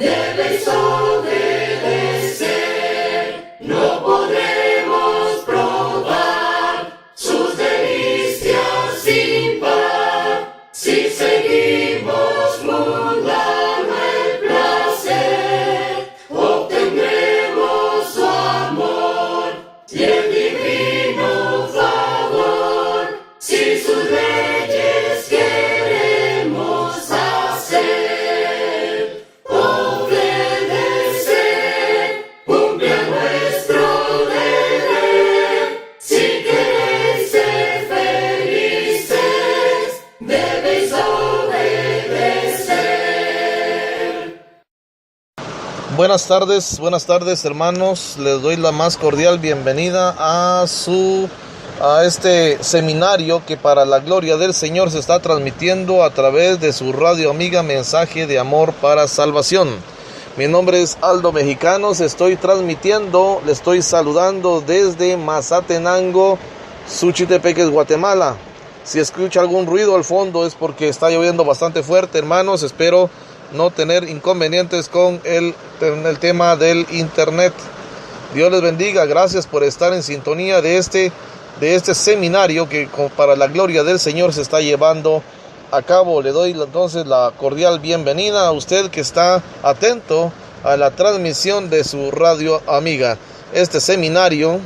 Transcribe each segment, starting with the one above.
debéis obedecer. No podremos probar sus delicias sin par si seguimos mundano el placer. Obtendremos su amor y el divino favor si sus leyes queremos hacer. Obedecer, cumplir nuestro deber. Si queréis ser felices, debéis obedecer. Buenas tardes hermanos, les doy la más cordial bienvenida a este seminario que para la gloria del Señor se está transmitiendo a través de su radio amiga Mensaje de Amor para Salvación. Mi nombre es Aldo Mexicanos, estoy transmitiendo, le estoy saludando desde Mazatenango, Suchitepeques, Guatemala. Si escucha algún ruido al fondo es porque está lloviendo bastante fuerte, hermanos. Espero no tener inconvenientes con el tema del internet. Dios les bendiga, gracias por estar en sintonía de este seminario que para la gloria del Señor se está llevando a cabo. Le doy entonces la cordial bienvenida a usted que está atento a la transmisión de su radio amiga. Este seminario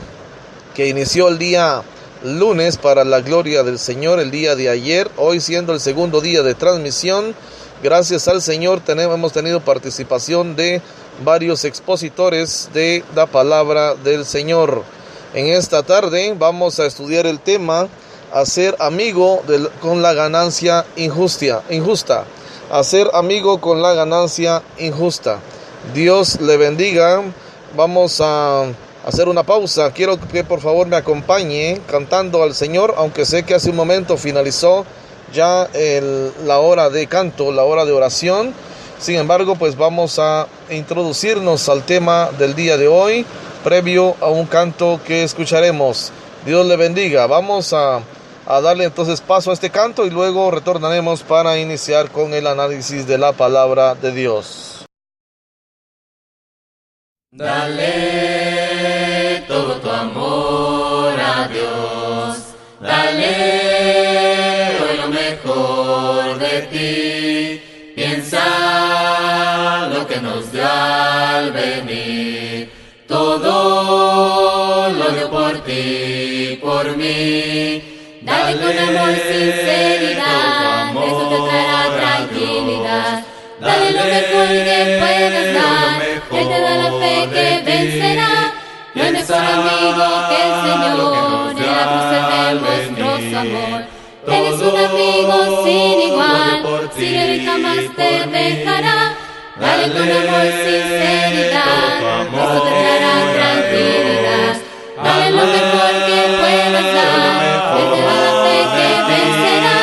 que inició el día lunes para la gloria del Señor, el día de ayer, hoy siendo el segundo día de transmisión. Gracias al Señor hemos tenido participación de varios expositores de la palabra del Señor. En esta tarde vamos a estudiar el tema hacer amigo con la ganancia injusta. Hacer amigo con la ganancia injusta. Dios le bendiga. Vamos a hacer una pausa. Quiero que por favor me acompañe cantando al Señor, aunque sé que hace un momento finalizó ya la hora de canto, la hora de oración. Sin embargo, pues vamos a introducirnos al tema del día de hoy, previo a un canto que escucharemos. Dios le bendiga. Vamos a darle entonces paso a este canto y luego retornaremos para iniciar con el análisis de la palabra de Dios. Dale todo tu amor a Dios. Dale lo mejor de ti, piensa lo que nos dio al venir, todo lo dio por ti, por mí. Dale con amor y sinceridad, eso te traerá tranquilidad. Dale lo mejor que puedas dar, Él te da la fe que vencerá. No es mejor amigo que el Señor, en la cruz Él demostró su amor. Él es un amigo sin igual, sin Él jamás te dejará. Dale con amor y sinceridad, eso te traerá tranquilidad. Dale lo mejor que puedas dar, Él te da la fe que vencerá.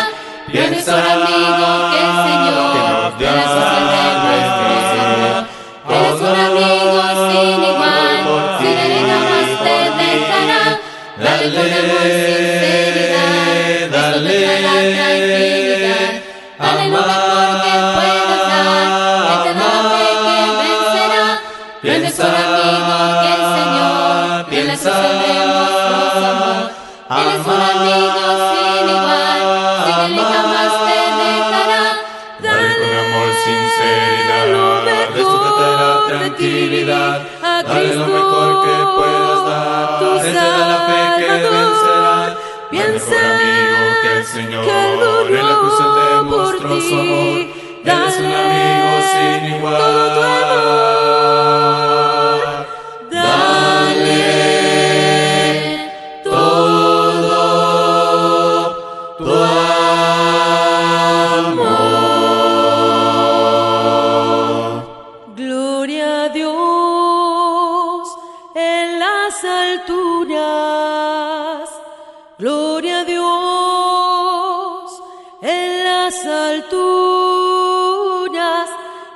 No es mejor amigo que el Señor, en la cruz Él demostró su amor. Él es un amigo sin igual, sin Él jamás te dejará. Dale con amor y sinceridad, eso te traerá tranquilidad. Dale lo mejor que puedas dar, Él te da la fe que vencerá. No es mejor amigo que el Señor, en la cruz Él demostró su amor. Él es un amigo sin igual, sin Él jamás te dejará. Dale con amor, sinceridad, esto te traerá tranquilidad. Dale lo mejor que puedas dar, Él te da la fe que vencerá. Piensa amigo que el Señor, en la cruz Él demostró su amor. Él es un amigo sin igual. Dale todo tu amor. Gloria a Dios en las alturas, gloria a Dios en las alturas,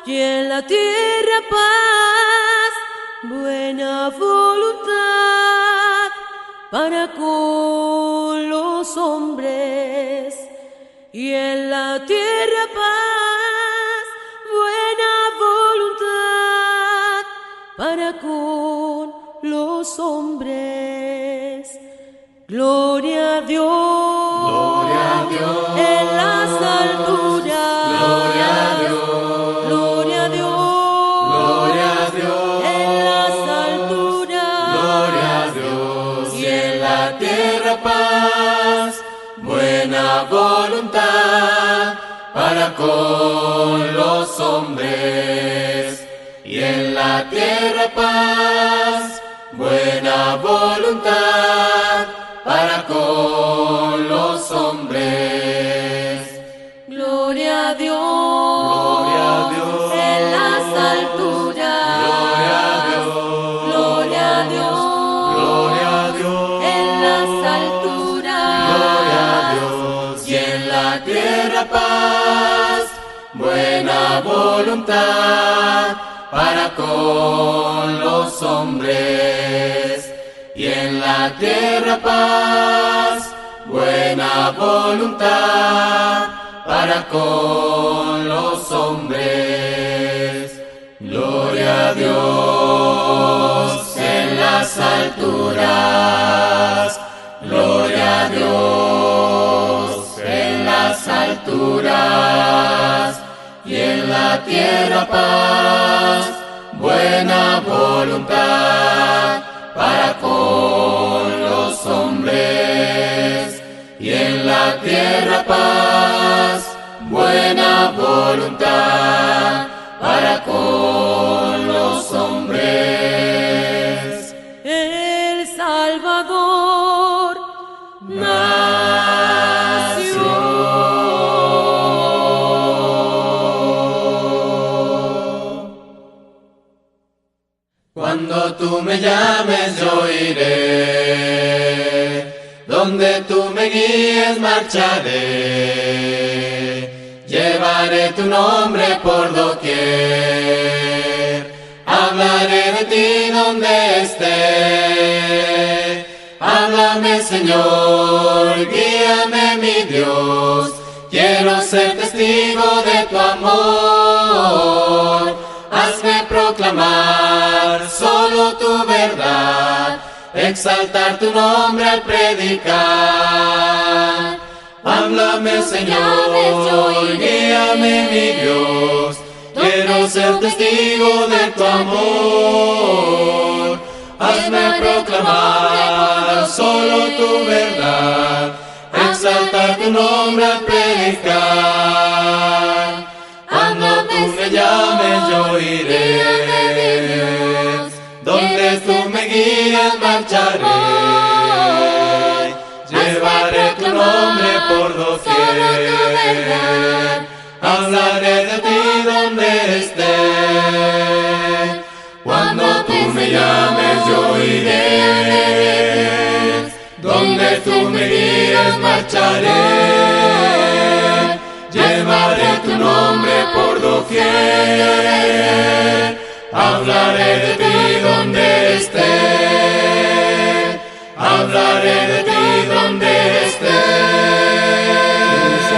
y en la tierra paz, buena voluntad para con los hombres, y en la tierra paz, buena voluntad para con los hombres, y en la tierra paz, buena voluntad para con los hombres. Gloria a Dios, Gloria a Dios, en las alturas. gloria a Dios, Gloria a Dios, gloria a Dios, en las alturas. gloria a Dios, y en la tierra paz, buena voluntad para con los hombres, y en la tierra paz, buena voluntad para con los hombres. Gloria a Dios en las alturas, gloria a Dios en las alturas, y en la tierra paz, buena voluntad para con los hombres, y en la tierra paz, buena voluntad para con los hombres. El Salvador nació. Cuando tú me llames yo iré, donde tú me guíes marcharé, llevaré tu nombre por doquier, hablaré de ti donde esté. Háblame, Señor, guíame, mi Dios, quiero ser testigo de tu amor. Hazme proclamar solo tu verdad, exaltar tu nombre al predicar. Háblame, Señor, guíame, mi Dios, quiero ser testigo de tu amor. Hazme proclamar solo tu verdad, exaltar tu nombre al predicar. Cuando tú me llames yo iré, donde tú me guíes marcharé, llevaré tu nombre por doquier, hablaré de ti donde esté. Cuando tú me llames yo iré, donde tú me guíes marcharé, llevaré tu nombre por doquier, hablaré de ti donde esté, hablaré de ti donde esté.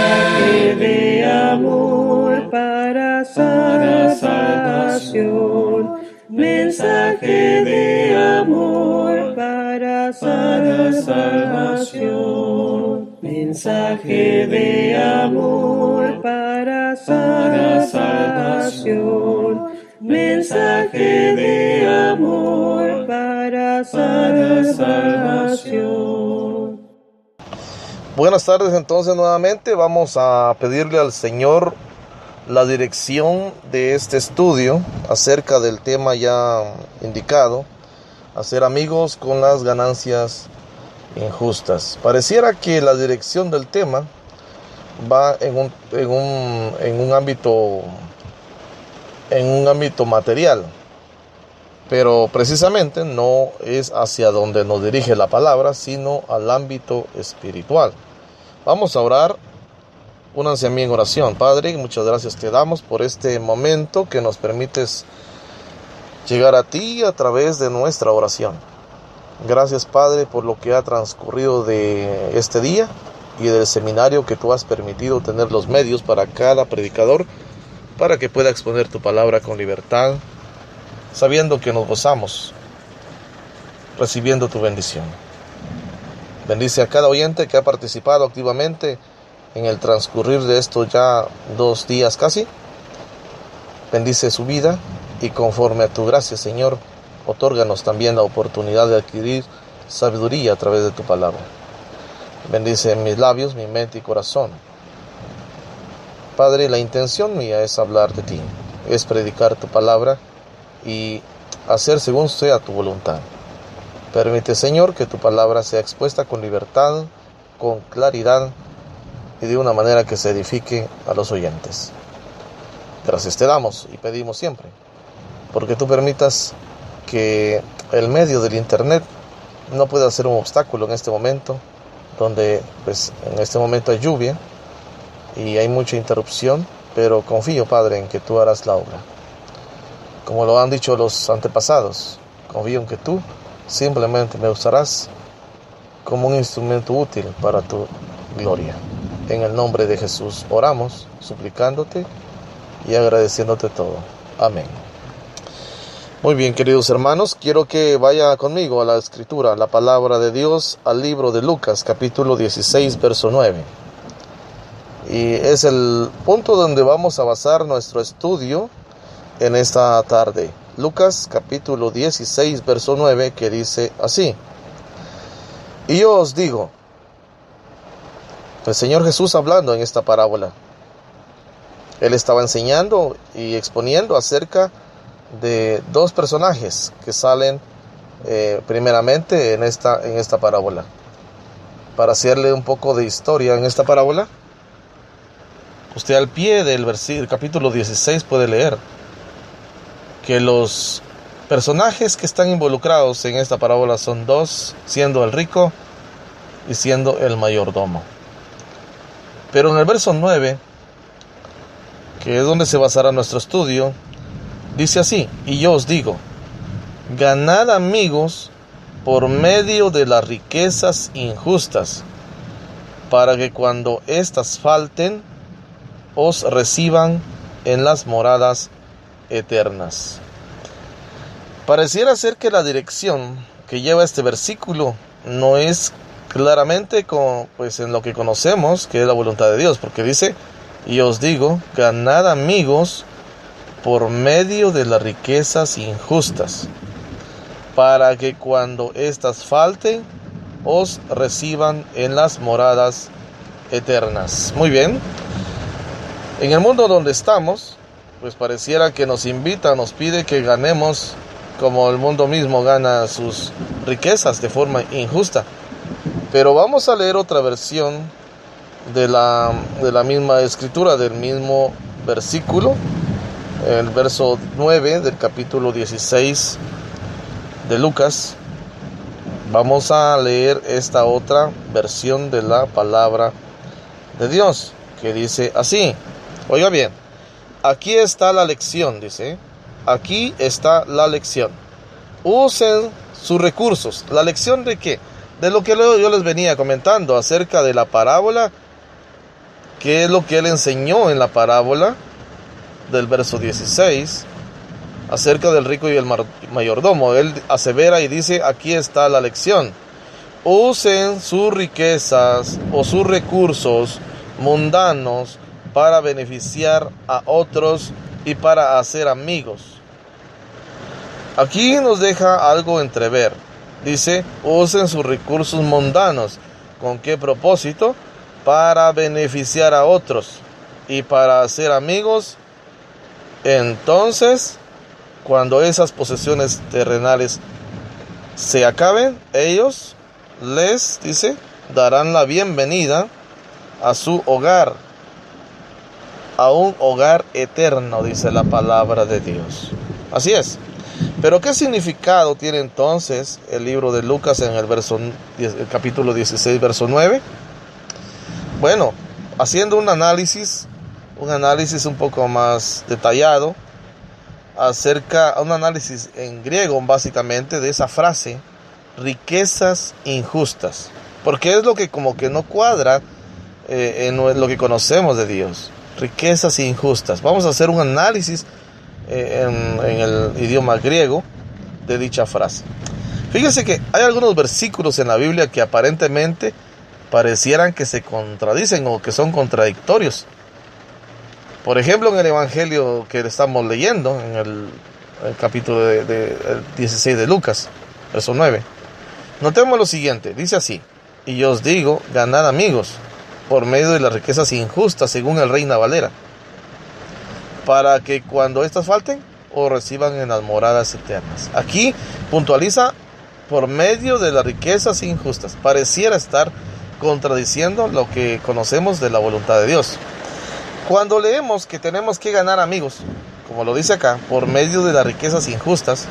Mensaje de amor para salvación, mensaje de amor para salvación, mensaje de amor para salvación, mensaje de amor para salvación. Buenas tardes, entonces nuevamente vamos a pedirle al Señor la dirección de este estudio acerca del tema ya indicado, hacer amigos con las ganancias injustas. Pareciera que la dirección del tema va en un ámbito material, pero precisamente no es hacia donde nos dirige la palabra, sino al ámbito espiritual. Vamos a orar. Únanse a mí en oración. Padre, muchas gracias te damos por este momento que nos permites llegar a ti a través de nuestra oración. Gracias, Padre, por lo que ha transcurrido de este día y del seminario que tú has permitido tener los medios para cada predicador, para que pueda exponer tu palabra con libertad, sabiendo que nos gozamos, recibiendo tu bendición. Bendice a cada oyente que ha participado activamente en el transcurrir de estos ya 2 días casi. Bendice su vida y conforme a tu gracia, Señor, otórganos también la oportunidad de adquirir sabiduría a través de tu palabra. Bendice mis labios, mi mente y corazón. Padre, la intención mía es hablar de ti, es predicar tu palabra y hacer según sea tu voluntad. Permite, Señor, que tu palabra sea expuesta con libertad, con claridad y de una manera que se edifique a los oyentes. Gracias te damos y pedimos siempre, porque tú permitas que el medio del internet no pueda ser un obstáculo en este momento, donde pues en este momento hay lluvia y hay mucha interrupción, pero confío, Padre, en que tú harás la obra. Como lo han dicho los antepasados, confío en que tú simplemente me usarás como un instrumento útil para tu gloria. En el nombre de Jesús oramos, suplicándote y agradeciéndote todo. Amén. Muy bien, queridos hermanos, quiero que vaya conmigo a la Escritura, la palabra de Dios, al libro de Lucas, capítulo 16, verso 9. Y es el punto donde vamos a basar nuestro estudio en esta tarde. Lucas, capítulo 16, verso 9, que dice así: y yo os digo, el Señor Jesús hablando en esta parábola, Él estaba enseñando y exponiendo acerca de dos personajes que salen primeramente en esta parábola. Para hacerle un poco de historia en esta parábola, usted al pie del capítulo 16 puede leer que los personajes que están involucrados en esta parábola son dos, siendo el rico y siendo el mayordomo. Pero en el verso 9, que es donde se basará nuestro estudio, dice así: y yo os digo, ganad amigos por medio de las riquezas injustas, para que cuando éstas falten, os reciban en las moradas eternas. Pareciera ser que la dirección que lleva este versículo no es claramente en lo que conocemos, que es la voluntad de Dios, porque dice: y os digo, ganad amigos por medio de las riquezas injustas, para que cuando éstas falten, os reciban en las moradas eternas. Muy bien. En el mundo donde estamos, pues pareciera que nos pide que ganemos como el mundo mismo gana sus riquezas de forma injusta. Pero vamos a leer otra versión de la misma escritura, del mismo versículo, el verso 9 del capítulo 16 de Lucas. Vamos a leer esta otra versión de la palabra de Dios, que dice así. Oiga bien, aquí está la lección, dice. Aquí está la lección. Usen sus recursos. ¿La lección de qué? De lo que yo les venía comentando acerca de la parábola. ¿Qué es lo que él enseñó en la parábola del verso 16? Acerca del rico y el mayordomo. Él asevera y dice: aquí está la lección. Usen sus riquezas o sus recursos mundanos para beneficiar a otros y para hacer amigos. Aquí nos deja algo entrever. Dice: usen sus recursos mundanos. ¿Con qué propósito? Para beneficiar a otros y para hacer amigos. Entonces, cuando esas posesiones terrenales se acaben, ellos dice, darán la bienvenida a su hogar, a un hogar eterno, dice la palabra de Dios. Así es. Pero ¿qué significado tiene entonces el libro de Lucas en el capítulo 16, verso 9? Bueno, haciendo un análisis un poco más detallado, un análisis en griego básicamente de esa frase, riquezas injustas, porque es lo que como que no cuadra en lo que conocemos de Dios. Riquezas injustas. Vamos a hacer un análisis en el idioma griego de dicha frase. Fíjense que hay algunos versículos en la Biblia que aparentemente parecieran que se contradicen o que son contradictorios. Por ejemplo, en el Evangelio que estamos leyendo, en el capítulo el 16 de Lucas, verso 9. Notemos lo siguiente, dice así: y yo os digo, ganad amigos por medio de las riquezas injustas, según el Reina Valera. para que cuando éstas falten, o reciban en las moradas eternas. Aquí puntualiza por medio de las riquezas injustas. Pareciera estar contradiciendo lo que conocemos de la voluntad de Dios. Cuando leemos que tenemos que ganar amigos, como lo dice acá, por medio de las riquezas injustas,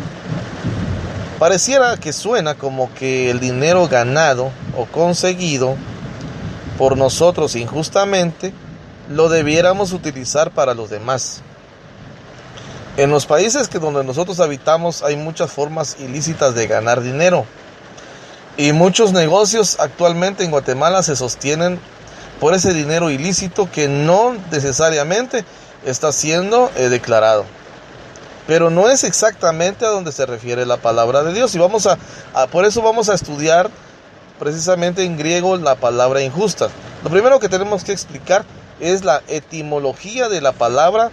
pareciera que suena como que el dinero ganado o conseguido por nosotros injustamente lo debiéramos utilizar para los demás. En los países donde nosotros habitamos hay muchas formas ilícitas de ganar dinero. Y muchos negocios actualmente en Guatemala se sostienen por ese dinero ilícito que no necesariamente está siendo declarado. Pero no es exactamente a donde se refiere la palabra de Dios. Y por eso vamos a estudiar precisamente en griego la palabra injusta. Lo primero que tenemos que explicar es la etimología de la palabra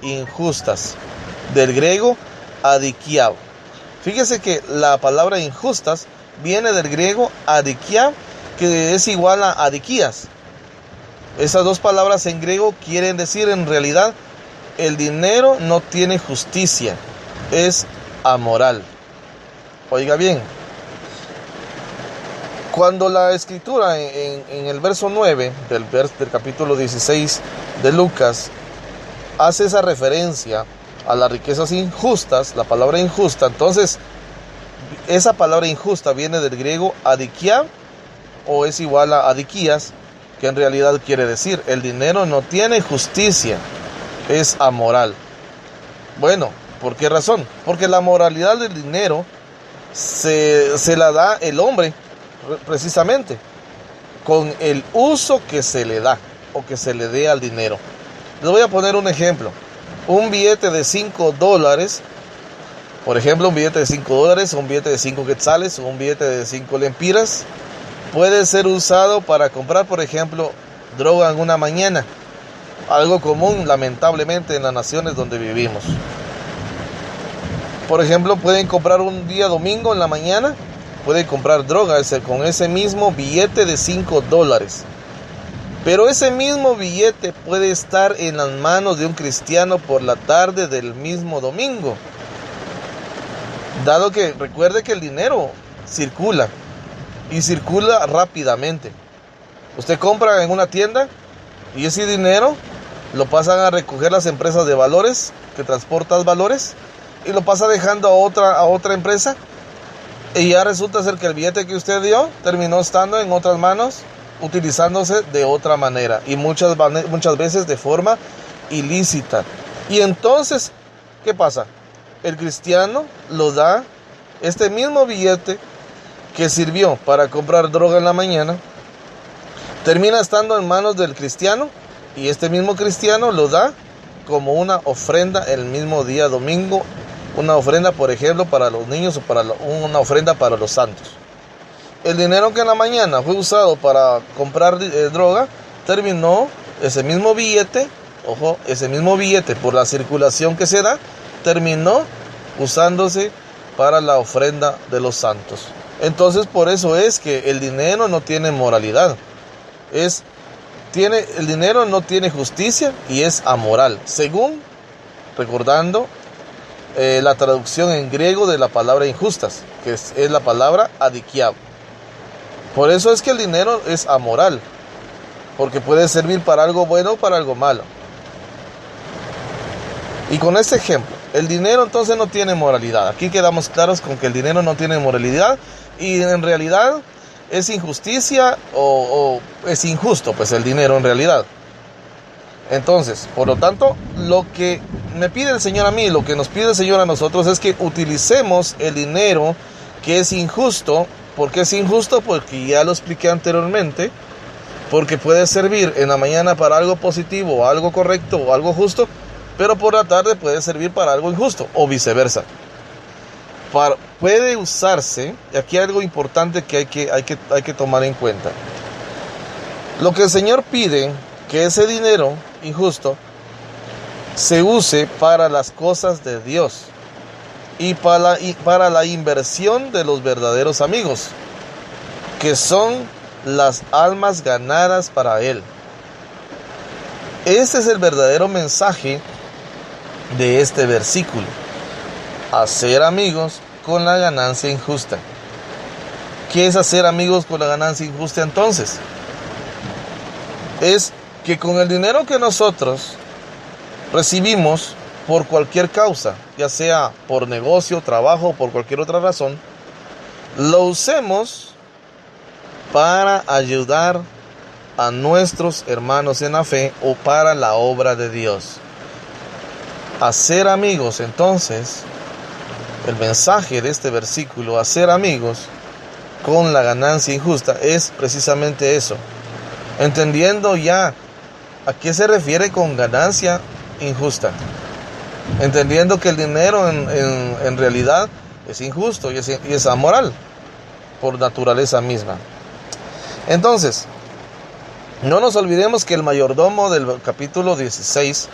injustas, del griego adikiao. Fíjese que la palabra injustas viene del griego adikia, que es igual a adikías. Esas dos palabras en griego quieren decir en realidad el dinero no tiene justicia, es amoral. Oiga bien, cuando la escritura en el verso 9 del capítulo 16 de Lucas hace esa referencia a las riquezas injustas, la palabra injusta, entonces esa palabra injusta viene del griego adikia, o es igual a adikías, que en realidad quiere decir el dinero no tiene justicia, es amoral. Bueno, ¿por qué razón? Porque la moralidad del dinero se la da el hombre precisamente con el uso que se le da o que se le dé al dinero. Les voy a poner un ejemplo. Un billete de $5, por ejemplo, un billete de $5, un billete de 5 quetzales, un billete de 5 lempiras, puede ser usado para comprar, por ejemplo, droga en una mañana. Algo común, lamentablemente, en las naciones donde vivimos. Por ejemplo, pueden comprar un día domingo en la mañana, pueden comprar droga con ese mismo billete de $5. Pero ese mismo billete puede estar en las manos de un cristiano por la tarde del mismo domingo. Dado que recuerde que el dinero circula y circula rápidamente. Usted compra en una tienda y ese dinero lo pasan a recoger las empresas de valores que transportan valores y lo pasa dejando a otra empresa, y ya resulta ser que el billete que usted dio terminó estando en otras manos, utilizándose de otra manera y muchas veces de forma ilícita. Y entonces, ¿qué pasa? El cristiano lo da, este mismo billete que sirvió para comprar droga en la mañana, termina estando en manos del cristiano, y este mismo cristiano lo da como una ofrenda el mismo día domingo, una ofrenda, por ejemplo, para los niños, o una ofrenda para los santos. El dinero que en la mañana fue usado para comprar droga, terminó ese mismo billete, ojo, ese mismo billete por la circulación que se da, terminó usándose para la ofrenda de los santos. Entonces, por eso es que el dinero no tiene moralidad. El dinero no tiene justicia y es amoral, según, recordando, la traducción en griego de la palabra injustas, que es la palabra adikiao. Por eso es que el dinero es amoral, porque puede servir para algo bueno o para algo malo. Y con este ejemplo, el dinero entonces no tiene moralidad. Aquí quedamos claros con que el dinero no tiene moralidad y en realidad es injusticia o es injusto, pues el dinero en realidad. Entonces, por lo tanto, lo que me pide el Señor a mí, lo que nos pide el Señor a nosotros es que utilicemos el dinero que es injusto. ¿Por qué es injusto? Porque ya lo expliqué anteriormente. Porque puede servir en la mañana para algo positivo, algo correcto o algo justo, pero por la tarde puede servir para algo injusto o viceversa. Puede usarse, y aquí hay algo importante que hay que tomar en cuenta. Lo que el Señor pide, que ese dinero injusto se use para las cosas de Dios y para la inversión de los verdaderos amigos, que son las almas ganadas para Él. Ese es el verdadero mensaje de este versículo: hacer amigos con la ganancia injusta. ¿Qué es hacer amigos con la ganancia injusta entonces? Es que con el dinero que nosotros recibimos por cualquier causa, ya sea por negocio, trabajo o por cualquier otra razón, lo usemos para ayudar a nuestros hermanos en la fe o para la obra de Dios. Hacer amigos, entonces, el mensaje de este versículo, hacer amigos con la ganancia injusta, es precisamente eso. Entendiendo ya a qué se refiere con ganancia injusta. Entendiendo que el dinero en realidad es injusto y es amoral por naturaleza misma. Entonces, no nos olvidemos que el mayordomo del capítulo 16,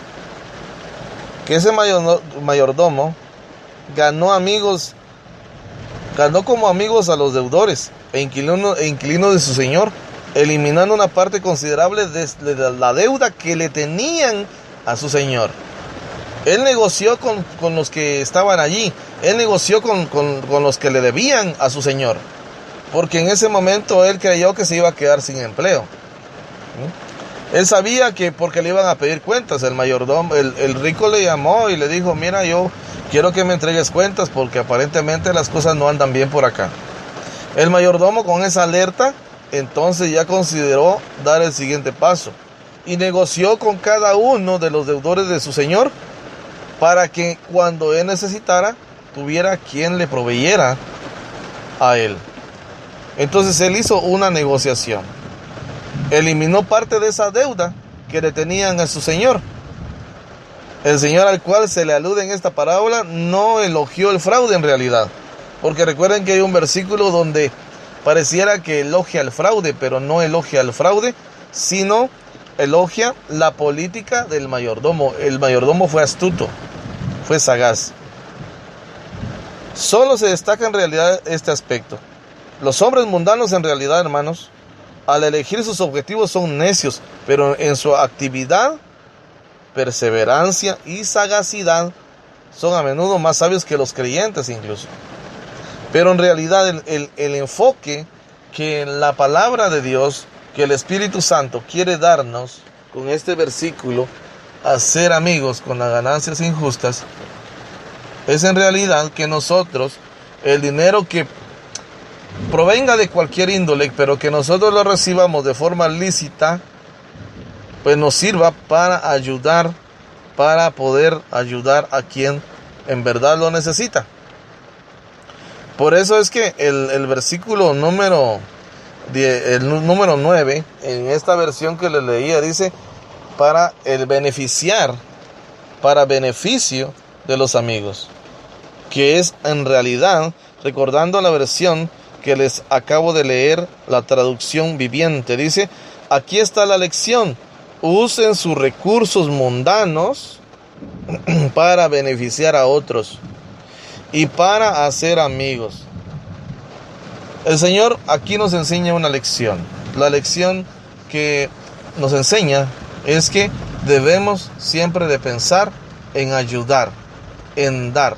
que ese mayordomo ganó como amigos a los deudores e inquilinos de su señor, eliminando una parte considerable de la deuda que le tenían a su señor. Él negoció con los que estaban allí. Él negoció con los que le debían a su señor, porque en ese momento él creyó que se iba a quedar sin empleo. Él sabía que porque le iban a pedir cuentas. El mayordomo, el rico le llamó y le dijo: mira, yo quiero que me entregues cuentas porque aparentemente las cosas no andan bien por acá. El mayordomo, con esa alerta, entonces ya consideró dar el siguiente paso y negoció con cada uno de los deudores de su señor para que cuando él necesitara tuviera quien le proveyera a él. Entonces él hizo una negociación, eliminó parte de esa deuda que le tenían a su señor. El señor al cual se le alude en esta parábola no elogió el fraude en realidad, porque recuerden que hay un versículo donde pareciera que elogia el fraude, pero no elogia el fraude, sino elogia la política del mayordomo. El mayordomo fue astuto, fue sagaz. Solo se destaca en realidad este aspecto. Los hombres mundanos en realidad, hermanos, al elegir sus objetivos son necios, pero en su actividad, perseverancia y sagacidad son a menudo más sabios que los creyentes incluso. Pero en realidad el enfoque que la palabra de Dios, que el Espíritu Santo quiere darnos con este versículo, hacer amigos con las ganancias injustas, es en realidad que nosotros, el dinero que provenga de cualquier índole, pero que nosotros lo recibamos de forma lícita, pues nos sirva para ayudar, para poder ayudar a quien en verdad lo necesita. Por eso es que el versículo número 9, en esta versión que le leía, dice: para el beneficio de los amigos, que es en realidad, recordando la versión que les acabo de leer, la traducción viviente, dice: aquí está la lección, usen sus recursos mundanos para beneficiar a otros y para hacer amigos. El Señor aquí nos enseña una lección. La lección que nos enseña es que debemos siempre de pensar en ayudar, en dar,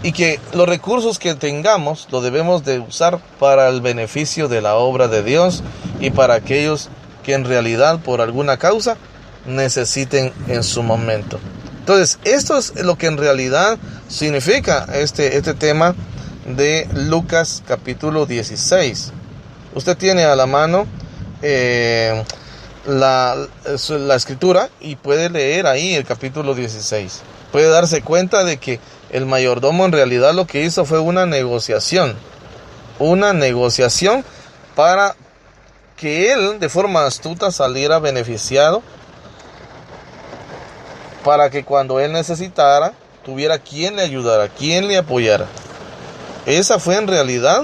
y que los recursos que tengamos los debemos de usar para el beneficio de la obra de Dios y para aquellos que en realidad por alguna causa necesiten en su momento. Entonces, esto es lo que en realidad significa este tema de Lucas capítulo 16. Usted tiene a la mano la escritura y puede leer ahí el capítulo 16. Puede darse cuenta de que el mayordomo en realidad lo que hizo fue una negociación para que él de forma astuta saliera beneficiado, para que cuando él necesitara tuviera quien le ayudara, quien le apoyara. Esa fue en realidad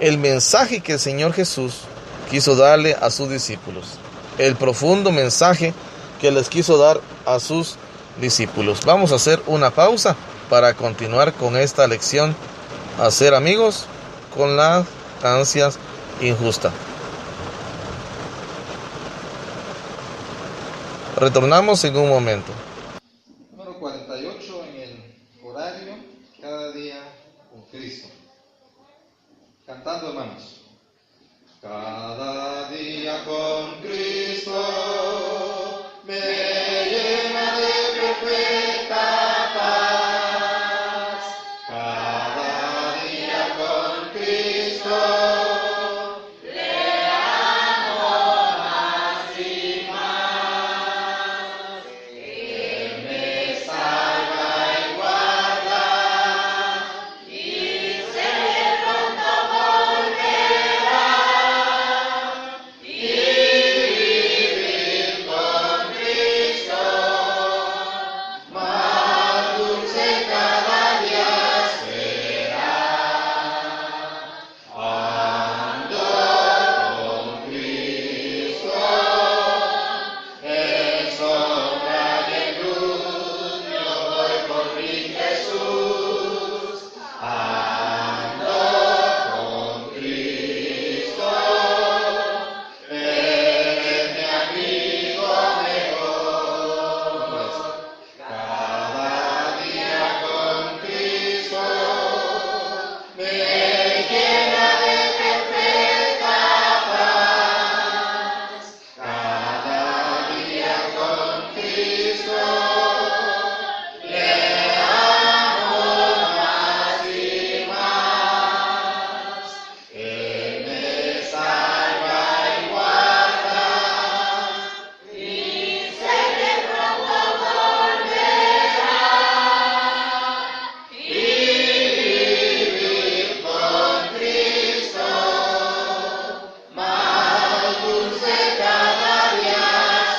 el mensaje que el Señor Jesús quiso darle a sus discípulos, el profundo mensaje que les quiso dar a sus discípulos. Vamos a hacer una pausa para continuar con esta lección: hacer amigos con las ganancias injustas. Retornamos en un momento. Número 48 en el horario, cada día con Cristo. Cantando, hermanos. Cada día con Cristo me llena de perfecta paz. Cada día con Cristo le amo más y más. Él me salva y guarda y sé que pronto volverá. Y vivir con Cristo, más dulce cada día será. Ando con Cristo, en sombra y en luz, yo voy por mi Jesús. Ando con Cristo, eres mi amigo mejor. Cada día con Cristo me llena de perfecta paz. Cada día con Cristo le amo más y más. Él me salva y guarda y sé que pronto volverá. Y vivir con Cristo, más dulce cada día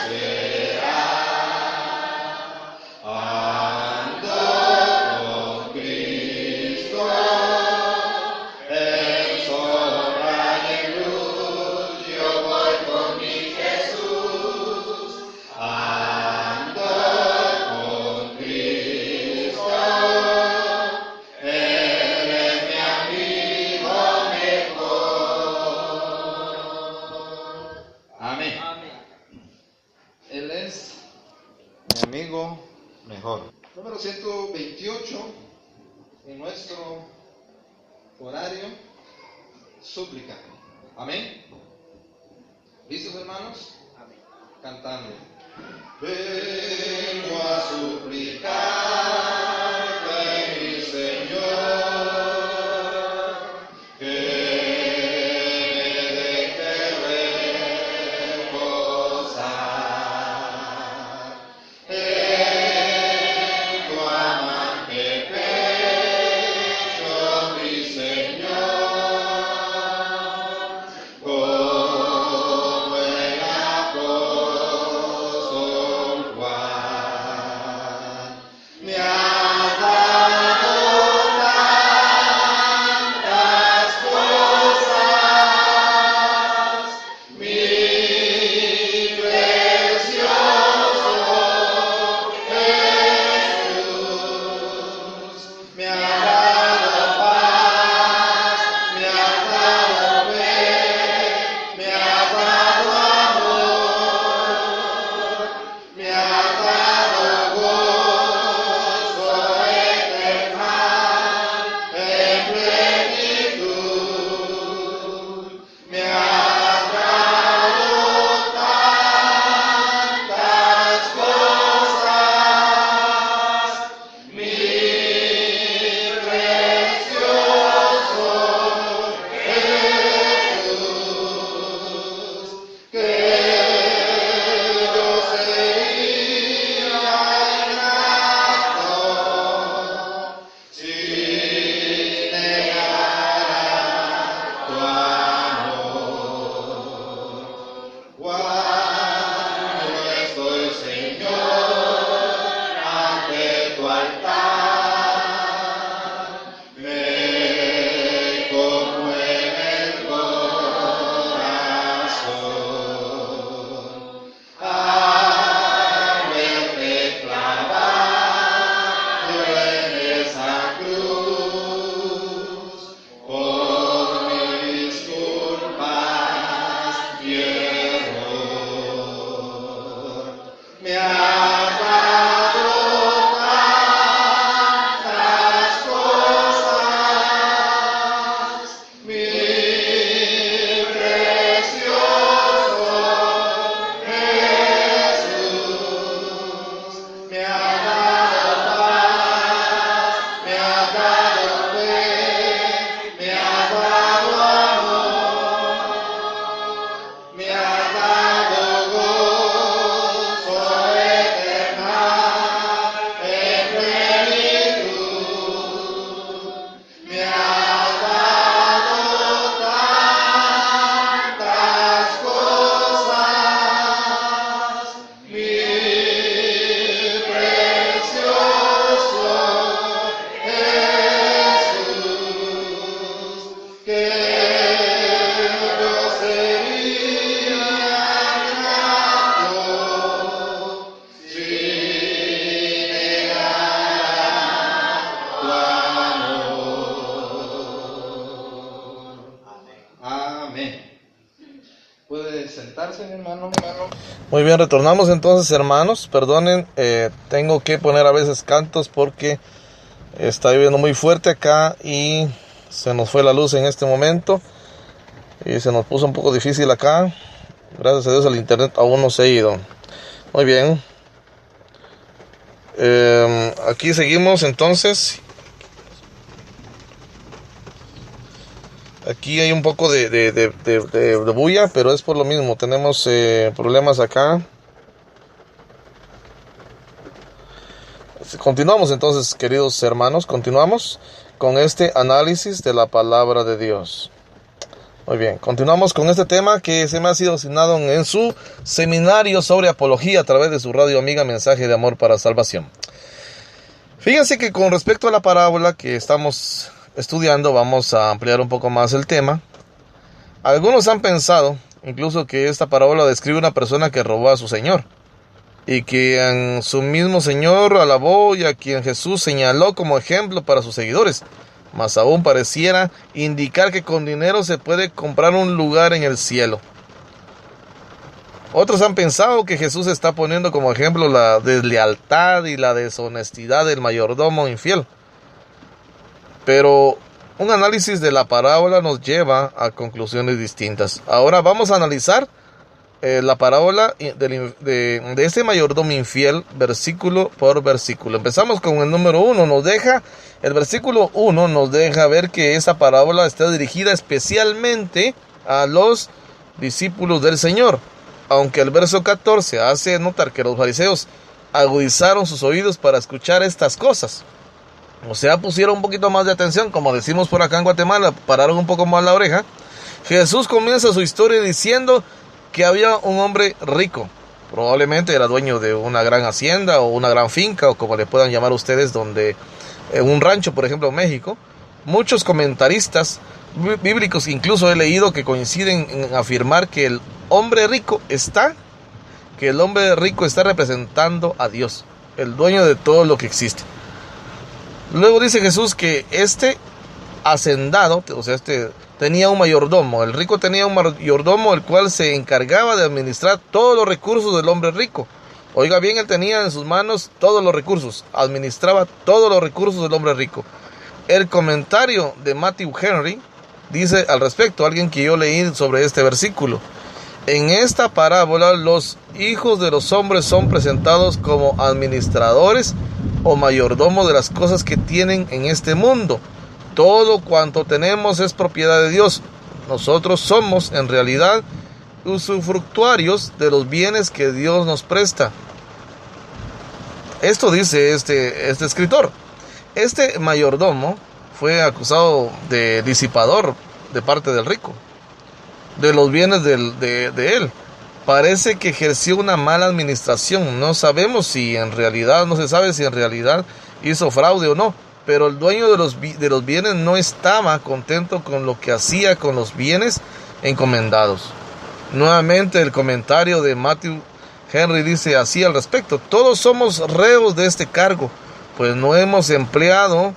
será. Ando con Cristo, en sombra y en luz, yo voy con mi Jesús. Ando con Cristo, Él es mi amigo mejor. Amén. Él es mi amigo mejor. Número 128 en nuestro horario, súplica. Amén. ¿Listos, hermanos? Amén. Cantando. Vengo a suplicarte, mi Señor, que me deje reposar en tu amante pecho, mi Señor, como el apóstol Juan. me ha dado tantas cosas, mi precioso Jesús, me ha dado paz, me ha dado fe, me ha dado amor, me ha dado gozo eterno en plenitud, me ha dado tantas cosas, mi precioso Jesús, que yo sería grato si negara tu amor. Amén. Puede sentarse, mi hermano. Muy bien, retornamos entonces, hermanos. Perdonen, tengo que poner a veces cantos porque está lloviendo muy fuerte acá y se nos fue la luz en este momento y se nos puso un poco difícil acá. Gracias a Dios el internet aún no se ha ido. Muy bien. Aquí seguimos entonces. Aquí hay un poco de bulla, pero es por lo mismo. Tenemos problemas acá. Continuamos entonces, queridos hermanos. Continuamos con este análisis de la palabra de Dios. Muy bien, continuamos con este tema que se me ha sido asignado en su seminario sobre apología a través de su radio amiga Mensaje de Amor para Salvación. Fíjense que con respecto a la parábola que estamos estudiando, vamos a ampliar un poco más el tema. Algunos han pensado incluso que esta parábola describe una persona que robó a su señor y que en su mismo señor alabó y a quien Jesús señaló como ejemplo para sus seguidores. Más aún pareciera indicar que con dinero se puede comprar un lugar en el cielo. Otros han pensado que Jesús está poniendo como ejemplo la deslealtad y la deshonestidad del mayordomo infiel. Pero un análisis de la parábola nos lleva a conclusiones distintas. Ahora vamos a analizar la parábola de este mayordomo infiel, versículo por versículo. Empezamos con el número 1. El versículo 1 nos deja ver que esta parábola está dirigida especialmente a los discípulos del Señor. Aunque el verso 14 hace notar que los fariseos agudizaron sus oídos para escuchar estas cosas. O sea, pusieron un poquito más de atención, como decimos por acá en Guatemala, pararon un poco más la oreja. Jesús comienza su historia diciendo que había un hombre rico. Probablemente era dueño de una gran hacienda o una gran finca, o como le puedan llamar ustedes, donde un rancho, por ejemplo, en México. Muchos comentaristas bíblicos, incluso he leído, que coinciden en afirmar que el hombre rico está representando a Dios, el dueño de todo lo que existe. Luego dice Jesús que este hacendado, o sea, tenía un mayordomo. El rico tenía un mayordomo, el cual se encargaba de administrar todos los recursos del hombre rico. Oiga bien, él tenía en sus manos todos los recursos, administraba todos los recursos del hombre rico. El comentario de Matthew Henry dice al respecto, alguien que yo leí sobre este versículo: en esta parábola los hijos de los hombres son presentados como administradores o mayordomos de las cosas que tienen en este mundo. Todo cuanto tenemos es propiedad de Dios. Nosotros somos en realidad usufructuarios de los bienes que Dios nos presta. Esto dice este escritor. Este mayordomo fue acusado de disipador de parte del rico, de los bienes de él. Parece que ejerció una mala administración. No se sabe si en realidad hizo fraude o no. Pero el dueño de los bienes no estaba contento con lo que hacía con los bienes encomendados. Nuevamente el comentario de Matthew Henry dice así al respecto: todos somos reos de este cargo, pues no hemos empleado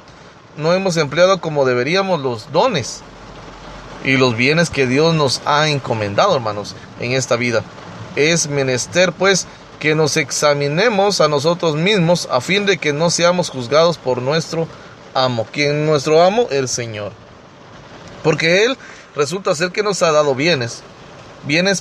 como deberíamos los dones y los bienes que Dios nos ha encomendado, hermanos, en esta vida. Es menester, pues, que nos examinemos a nosotros mismos a fin de que no seamos juzgados por nuestro amo. ¿Quién es nuestro amo? El Señor. Porque Él resulta ser que nos ha dado bienes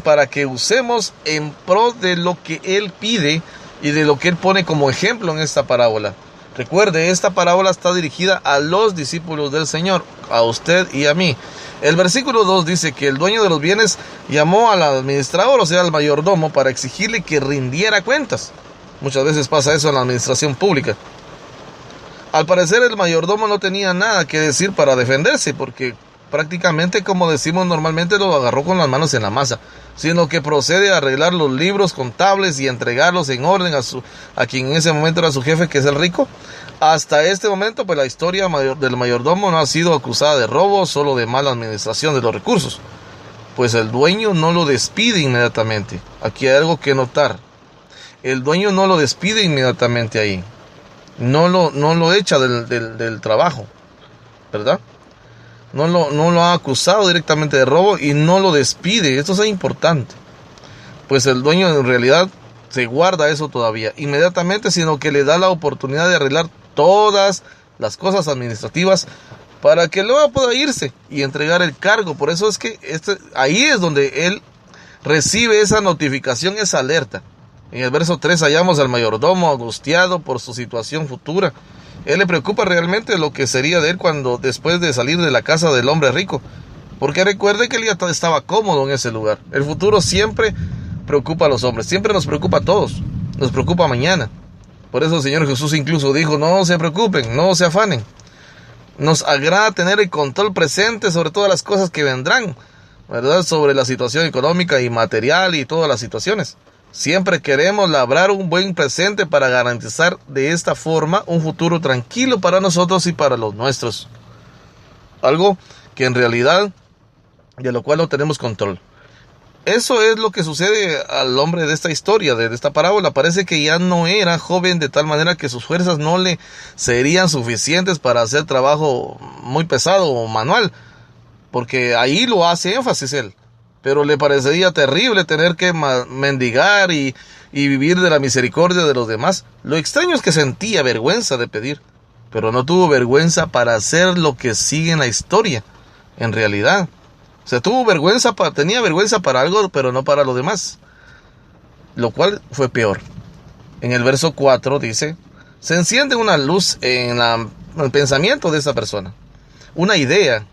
para que usemos en pro de lo que Él pide y de lo que Él pone como ejemplo en esta parábola. Recuerde, esta parábola está dirigida a los discípulos del Señor, a usted y a mí. El versículo 2 dice que el dueño de los bienes llamó al administrador, o sea, al mayordomo, para exigirle que rindiera cuentas. Muchas veces pasa eso en la administración pública. Al parecer el mayordomo no tenía nada que decir para defenderse, porque prácticamente, como decimos normalmente, lo agarró con las manos en la masa, sino que procede a arreglar los libros contables y entregarlos en orden a quien en ese momento era su jefe, que es el rico. Hasta este momento, pues la historia del mayordomo no ha sido acusada de robo, solo de mala administración de los recursos. Pues el dueño no lo despide inmediatamente. Aquí hay algo que notar. El dueño no lo despide inmediatamente ahí. No lo echa del trabajo, ¿verdad? No lo ha acusado directamente de robo y no lo despide. Esto es importante. Pues el dueño en realidad se guarda eso todavía inmediatamente, sino que le da la oportunidad de arreglar todas las cosas administrativas para que luego pueda irse y entregar el cargo. Por eso es que ahí es donde él recibe esa notificación, esa alerta. En el verso 3 hallamos al mayordomo angustiado por su situación futura. Él le preocupa realmente lo que sería de él después de salir de la casa del hombre rico. Porque recuerde que él ya estaba cómodo en ese lugar. El futuro siempre preocupa a los hombres, siempre nos preocupa a todos, nos preocupa mañana. Por eso el Señor Jesús incluso dijo: no se preocupen, no se afanen. Nos agrada tener el control presente sobre todas las cosas que vendrán, ¿verdad? Sobre la situación económica y material y todas las situaciones. Siempre queremos labrar un buen presente para garantizar de esta forma un futuro tranquilo para nosotros y para los nuestros. Algo que en realidad, de lo cual no tenemos control. Eso es lo que sucede al hombre de esta historia, de esta parábola. Parece que ya no era joven, de tal manera que sus fuerzas no le serían suficientes para hacer trabajo muy pesado o manual, porque ahí lo hace énfasis él. Pero le parecería terrible tener que mendigar y vivir de la misericordia de los demás. Lo extraño es que sentía vergüenza de pedir, pero no tuvo vergüenza para hacer lo que sigue en la historia, en realidad. O sea, tenía vergüenza para algo, pero no para lo demás. Lo cual fue peor. En el verso 4 dice: se enciende una luz en el pensamiento de esa persona. Una idea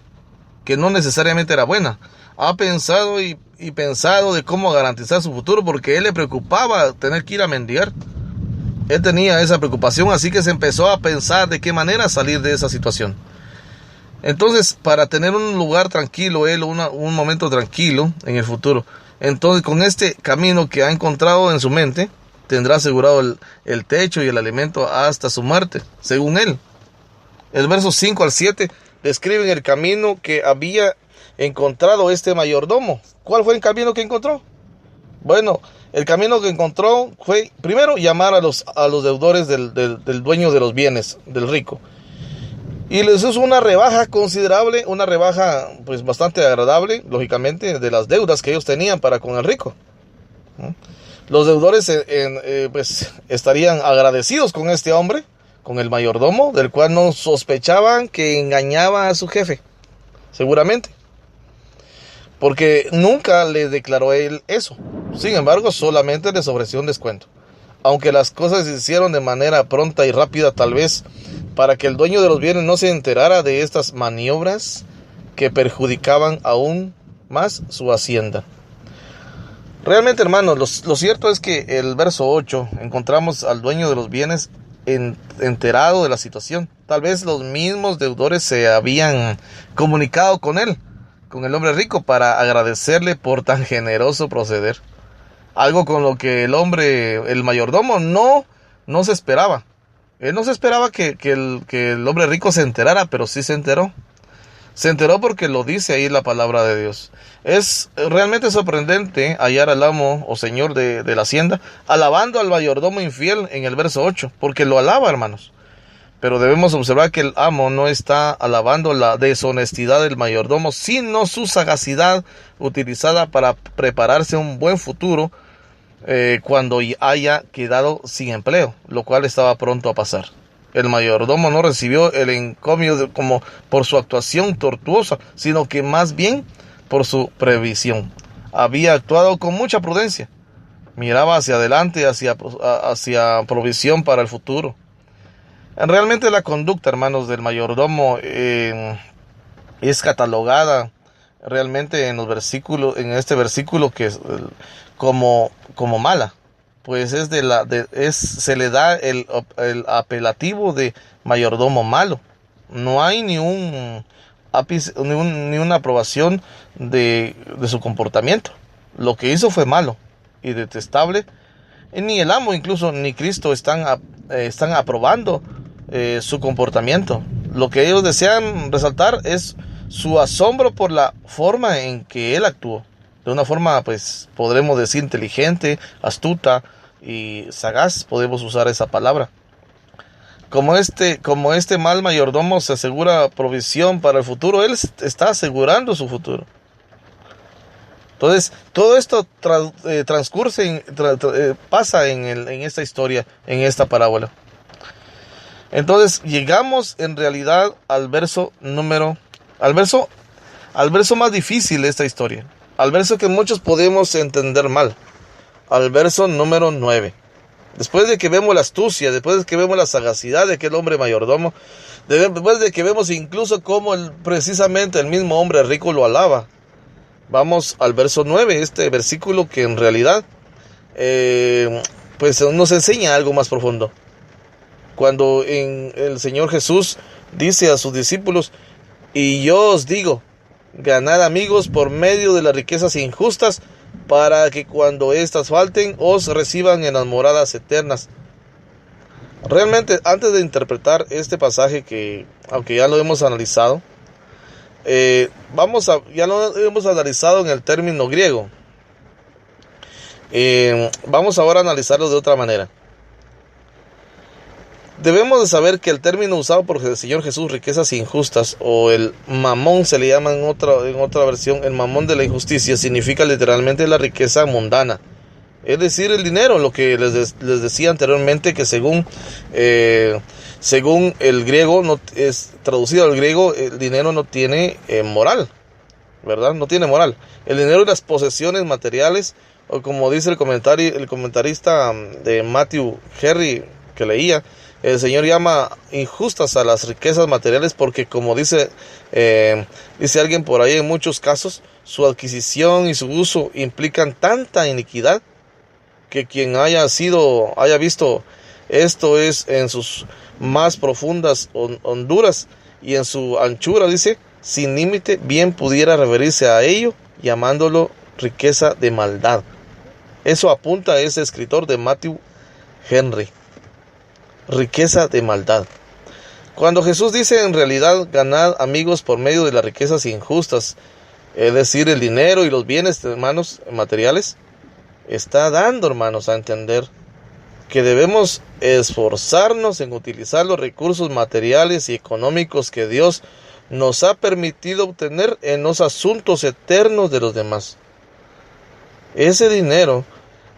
que no necesariamente era buena. Ha pensado y pensado de cómo garantizar su futuro, porque él le preocupaba tener que ir a mendigar. Él tenía esa preocupación, así que se empezó a pensar de qué manera salir de esa situación. Entonces, para tener un lugar tranquilo, un momento tranquilo en el futuro, entonces con este camino que ha encontrado en su mente, tendrá asegurado el techo y el alimento hasta su muerte, según él. El verso 5 al 7 describen el camino que había encontrado este mayordomo. ¿Cuál fue el camino que encontró? Bueno, el camino que encontró fue, primero, llamar a los deudores del dueño de los bienes, del rico. Y les hizo una rebaja considerable, una rebaja pues bastante agradable, lógicamente, de las deudas que ellos tenían para con el rico. Los deudores pues estarían agradecidos con este hombre, con el mayordomo, del cual no sospechaban que engañaba a su jefe, seguramente. Porque nunca les declaró él eso. Sin embargo, solamente les ofreció un descuento. Aunque las cosas se hicieron de manera pronta y rápida, tal vez para que el dueño de los bienes no se enterara de estas maniobras que perjudicaban aún más su hacienda. Realmente, hermanos, lo cierto es que el verso 8 encontramos al dueño de los bienes enterado de la situación. Tal vez los mismos deudores se habían comunicado con él, con el hombre rico, para agradecerle por tan generoso proceder. Algo con lo que el mayordomo no se esperaba. Él no se esperaba que el hombre rico se enterara, pero sí se enteró. Se enteró porque lo dice ahí la palabra de Dios. Es realmente sorprendente hallar al amo o señor de la hacienda alabando al mayordomo infiel en el verso 8, porque lo alaba, hermanos. Pero debemos observar que el amo no está alabando la deshonestidad del mayordomo, sino su sagacidad utilizada para prepararse un buen futuro cuando haya quedado sin empleo, lo cual estaba pronto a pasar. El mayordomo no recibió el encomio como por su actuación tortuosa, sino que más bien por su previsión. Había actuado con mucha prudencia. Miraba hacia adelante, hacia provisión para el futuro. Realmente la conducta, hermanos, del mayordomo es catalogada realmente en este versículo que es como mala. Pues se le da el apelativo de mayordomo malo. No hay ni una aprobación de su comportamiento. Lo que hizo fue malo y detestable. Ni el amo, incluso ni Cristo están aprobando su comportamiento. Lo que ellos desean resaltar es su asombro por la forma en que él actuó. De una forma, pues, podremos decir inteligente, astuta y sagaz, podemos usar esa palabra. Como este mal mayordomo se asegura provisión para el futuro, él está asegurando su futuro. Entonces, todo esto pasa en esta historia, en esta parábola. Entonces, llegamos en realidad al verso más difícil de esta historia. Al verso que muchos podemos entender mal, al verso número 9. Después de que vemos la astucia, después de que vemos la sagacidad de aquel hombre mayordomo, después de que vemos incluso cómo precisamente el mismo hombre rico lo alaba, vamos al verso 9, este versículo que en realidad pues nos enseña algo más profundo. Cuando el Señor Jesús dice a sus discípulos: y yo os digo, ganad amigos por medio de las riquezas injustas, para que cuando éstas falten, os reciban en las moradas eternas. Realmente, antes de interpretar este pasaje, que aunque ya lo hemos analizado, ya lo hemos analizado en el término griego, vamos ahora a analizarlo de otra manera. Debemos de saber que el término usado por el Señor Jesús, riquezas injustas, o el mamón, se le llama en otra versión, el mamón de la injusticia, significa literalmente la riqueza mundana. Es decir, el dinero, lo que les decía anteriormente, que según el griego, no es traducido al griego, el dinero no tiene moral, ¿verdad? No tiene moral. El dinero y las posesiones materiales, o como dice el comentarista de Matthew Henry que leía, el Señor llama injustas a las riquezas materiales porque, como dice alguien por ahí, en muchos casos su adquisición y su uso implican tanta iniquidad que quien haya visto esto es en sus más profundas honduras y en su anchura, dice, sin límite, bien pudiera referirse a ello llamándolo riqueza de maldad. Eso apunta a ese escritor de Matthew Henry. Riqueza de maldad. Cuando Jesús dice en realidad ganad amigos por medio de las riquezas injustas, es decir, el dinero y los bienes, hermanos, materiales, está dando, hermanos, a entender que debemos esforzarnos en utilizar los recursos materiales y económicos que Dios nos ha permitido obtener en los asuntos eternos de los demás. Ese dinero,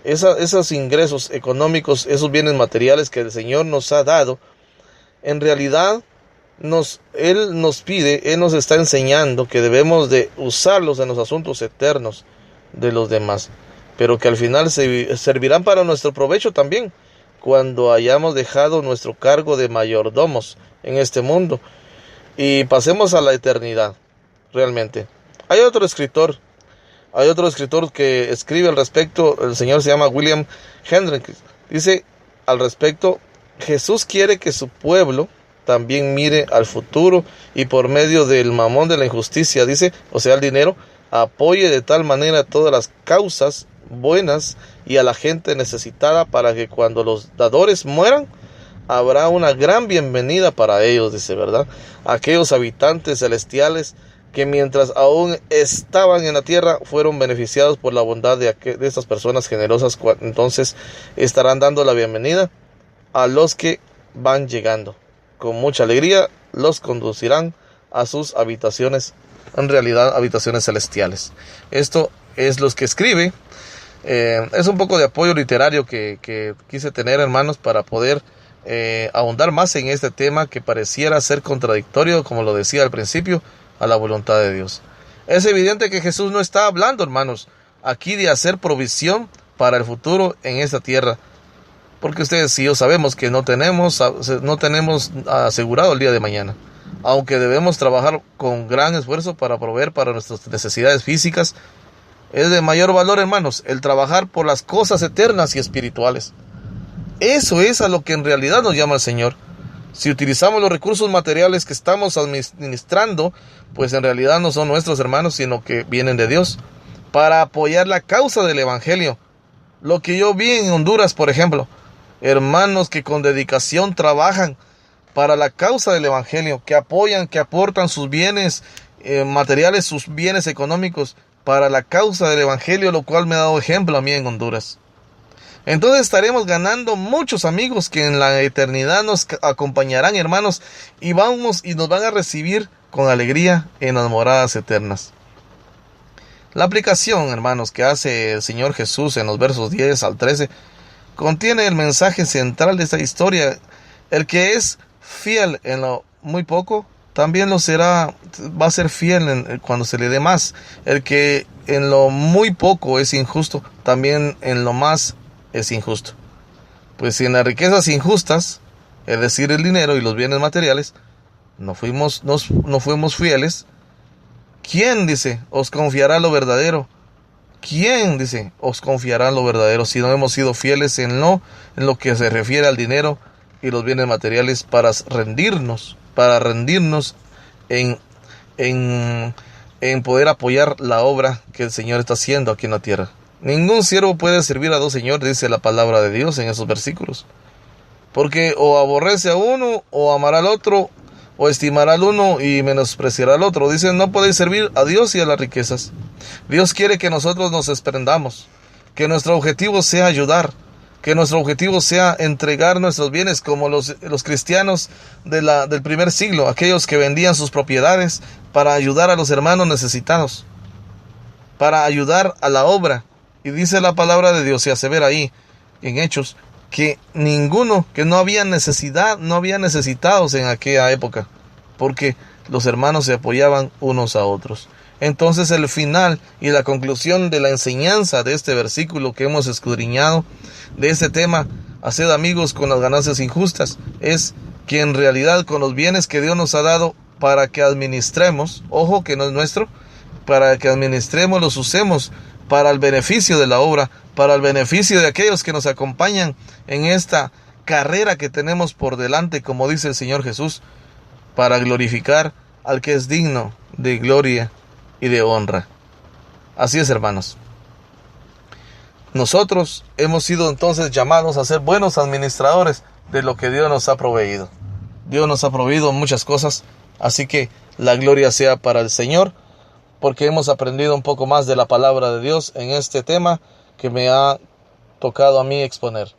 esos ingresos económicos, esos bienes materiales que el Señor nos ha dado, en realidad Él nos está enseñando que debemos de usarlos en los asuntos eternos de los demás, pero que al final servirán para nuestro provecho también, cuando hayamos dejado nuestro cargo de mayordomos en este mundo y pasemos a la eternidad. Realmente hay otro escritor que escribe al respecto. El señor se llama William Hendricks. Dice al respecto: Jesús quiere que su pueblo también mire al futuro y por medio del mamón de la injusticia, dice, o sea, el dinero, apoye de tal manera todas las causas buenas y a la gente necesitada, para que cuando los dadores mueran, habrá una gran bienvenida para ellos, dice, ¿verdad? Aquellos habitantes celestiales que mientras aún estaban en la tierra fueron beneficiados por la bondad de estas personas generosas, entonces estarán dando la bienvenida a los que van llegando. Con mucha alegría los conducirán a sus habitaciones, en realidad habitaciones celestiales. Esto es lo que escribe Es un poco de apoyo literario que quise tener, hermanos, para poder ahondar más en este tema que pareciera ser contradictorio, como lo decía al principio, a la voluntad de Dios. Es evidente que Jesús no está hablando, hermanos, aquí de hacer provisión para el futuro en esta tierra, porque ustedes y yo sabemos que no tenemos asegurado el día de mañana, aunque debemos trabajar con gran esfuerzo para proveer para nuestras necesidades físicas. Es de mayor valor, hermanos, el trabajar por las cosas eternas y espirituales. Eso es a lo que en realidad nos llama el Señor. Si utilizamos los recursos materiales que estamos administrando, pues en realidad no son nuestros, hermanos, sino que vienen de Dios, para apoyar la causa del Evangelio. Lo que yo vi en Honduras, por ejemplo, hermanos que con dedicación trabajan para la causa del Evangelio, que apoyan, que aportan sus bienes materiales, sus bienes económicos para la causa del Evangelio, lo cual me ha dado ejemplo a mí en Honduras. Entonces estaremos ganando muchos amigos que en la eternidad nos acompañarán, hermanos, y nos van a recibir con alegría en las moradas eternas. La aplicación, hermanos, que hace el Señor Jesús en los versos 10 al 13 contiene el mensaje central de esta historia. El que es fiel en lo muy poco, también va a ser fiel cuando se le dé más. El que en lo muy poco es injusto, también en lo más es injusto. Pues si en las riquezas injustas, es decir, el dinero y los bienes materiales, no fuimos fieles, ¿quién, dice, os confiará lo verdadero? ¿Quién, dice, os confiará lo verdadero si no hemos sido fieles en lo que se refiere al dinero y los bienes materiales para rendirnos en poder apoyar la obra que el Señor está haciendo aquí en la tierra? Ningún siervo puede servir a dos señores, dice la palabra de Dios en esos versículos. Porque o aborrece a uno, o amará al otro, o estimará al uno y menospreciará al otro. Dice, no podéis servir a Dios y a las riquezas. Dios quiere que nosotros nos desprendamos, que nuestro objetivo sea ayudar, que nuestro objetivo sea entregar nuestros bienes, como los cristianos del primer siglo, aquellos que vendían sus propiedades para ayudar a los hermanos necesitados, para ayudar a la obra. Y dice la palabra de Dios, y asevera ahí en Hechos, que no había necesitados en aquella época, porque los hermanos se apoyaban unos a otros. Entonces el final y la conclusión de la enseñanza de este versículo que hemos escudriñado, de este tema, haced amigos con las ganancias injustas, es que en realidad con los bienes que Dios nos ha dado para que administremos, ojo que no es nuestro, para que administremos, los usemos para el beneficio de la obra, para el beneficio de aquellos que nos acompañan en esta carrera que tenemos por delante, como dice el Señor Jesús, para glorificar al que es digno de gloria y de honra. Así es, hermanos. Nosotros hemos sido entonces llamados a ser buenos administradores de lo que Dios nos ha proveído. Dios nos ha proveído muchas cosas, así que la gloria sea para el Señor, porque hemos aprendido un poco más de la palabra de Dios en este tema que me ha tocado a mí exponer.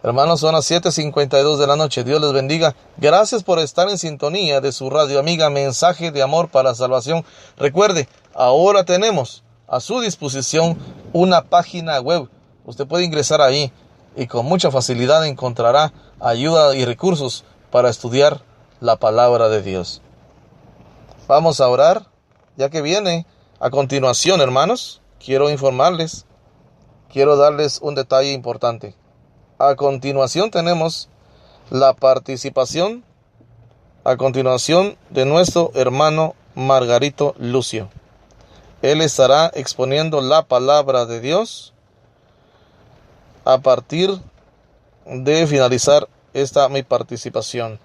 Hermanos, son las 7:52 de la noche. Dios les bendiga. Gracias por estar en sintonía de su radio amiga Mensaje de Amor para la Salvación. Recuerde, ahora tenemos a su disposición una página web. Usted puede ingresar ahí y con mucha facilidad encontrará ayuda y recursos para estudiar la palabra de Dios. Vamos a orar. Ya que viene a continuación, hermanos, quiero darles un detalle importante. A continuación tenemos la participación de nuestro hermano Margarito Lucio. Él estará exponiendo la palabra de Dios a partir de finalizar mi participación.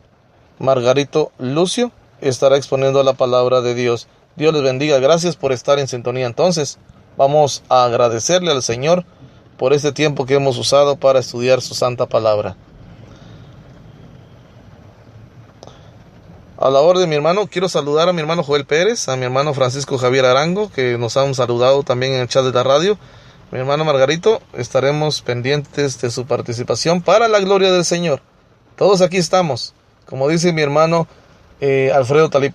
Margarito Lucio estará exponiendo la palabra de Dios. Dios les bendiga. Gracias por estar en sintonía. Entonces, vamos a agradecerle al Señor por este tiempo que hemos usado para estudiar su santa palabra. A la orden, mi hermano, quiero saludar a mi hermano Joel Pérez, a mi hermano Francisco Javier Arango, que nos han saludado también en el chat de la radio. Mi hermano Margarito, estaremos pendientes de su participación para la gloria del Señor. Todos aquí estamos, como dice mi hermano Alfredo Talib.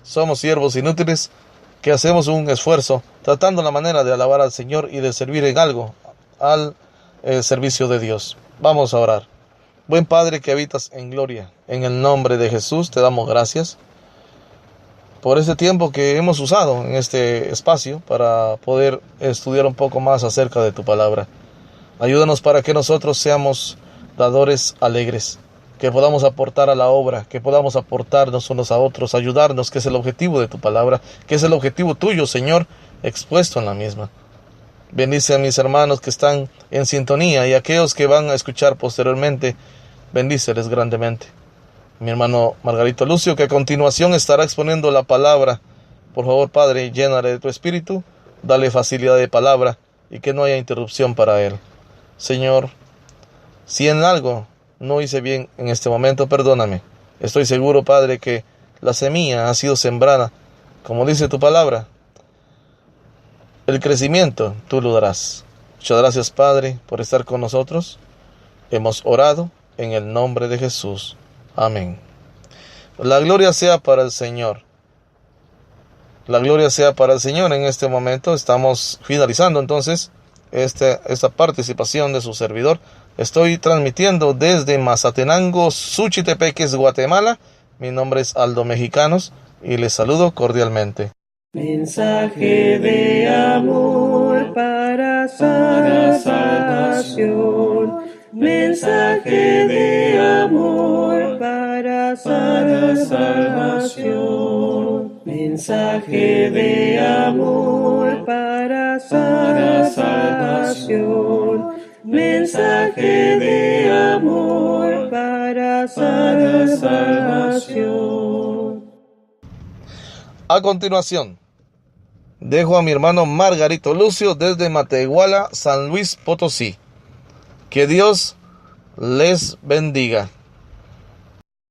Somos siervos inútiles que hacemos un esfuerzo tratando la manera de alabar al Señor y de servir en algo al servicio de Dios. Vamos a orar. Buen Padre que habitas en gloria, en el nombre de Jesús te damos gracias por este tiempo que hemos usado en este espacio para poder estudiar un poco más acerca de tu palabra. Ayúdanos para que nosotros seamos dadores alegres, que podamos aportar a la obra, que podamos aportarnos unos a otros, ayudarnos, que es el objetivo de tu palabra, que es el objetivo tuyo, Señor, expuesto en la misma. Bendice a mis hermanos que están en sintonía y a aquellos que van a escuchar posteriormente, bendíceles grandemente. Mi hermano Margarito Lucio, que a continuación estará exponiendo la palabra. Por favor, Padre, llénale de tu espíritu, dale facilidad de palabra y que no haya interrupción para él. Señor, si en algo no hice bien en este momento, perdóname. Estoy seguro, Padre, que la semilla ha sido sembrada, como dice tu palabra. El crecimiento tú lo darás. Muchas gracias, Padre, por estar con nosotros. Hemos orado en el nombre de Jesús. Amén. La gloria sea para el Señor. La gloria sea para el Señor. En este momento estamos finalizando entonces esta participación de su servidor. Estoy transmitiendo desde Mazatenango, Suchitepeques, Guatemala. Mi nombre es Aldo Mexicanos y les saludo cordialmente. Mensaje de amor para salvación. Mensaje de amor para salvación. Mensaje de amor para salvación. Mensaje de amor para salvación. A continuación, dejo a mi hermano Margarito Lucio desde Matehuala, San Luis Potosí. Que Dios les bendiga.